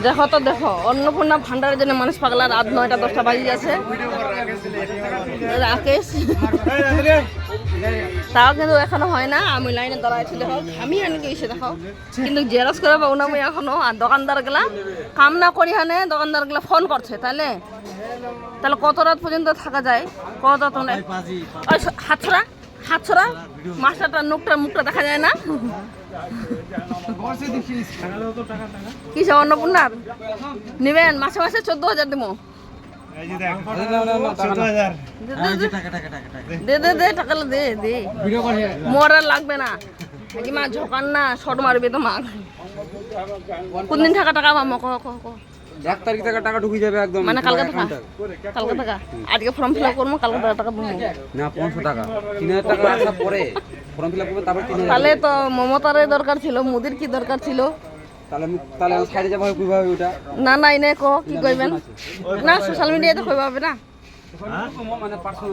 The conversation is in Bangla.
দেখো তো দেখো, অন্নপূর্ণা ভান্ডারের জন্য মানুষ পাগলা। রাত 9টা 10টা বাজে যাচ্ছে। রাকেশ তাও কিন্তু এখনো হয় না। আমি লাইনে দাঁড়াইছি, দেখো আমি আনি গেছি দেখো, কিন্তু জেরক্স করে পাবো না আমি এখনো। আর দোকানদার গুলা কাম না করি হানে, দোকানদার গুলা ফোন করছে। তাহলে কত রাত পর্যন্ত থাকা যায়? কত তোমরা হাতছড়া হাতছড়া মাস্টারটা মুখটা দেখা যায় না। কিসে অন্নপূর্ণার নিবেন? মাসে মাসে 14,000 দিব। দে টাকা দে মোর আর লাগবে না। মা ঝোকান না, শট মারবে তো মা। কোনদিন টাকা পাবো? ক 1 তারিখ থেকে টাকা ঢুকে যাবে একদম। মানে কালকে টাকা আজকে ফর্ম ফিল আপ করবো, কালকে টাকা পাবো না। 500 টাকা 3000 টাকা আসার পরে ফর্ম ফিল আপ করবে, তারপর 3000। তাহলে তো মমতার দরকার ছিল, মোদির কি দরকার ছিল? তাহলে সাইডে যাবো কিভাবে ওটা? না এনে কি কইবেন না? সোশ্যাল মিডিয়াতে কইবা হবে না। মানে পার্সোনাল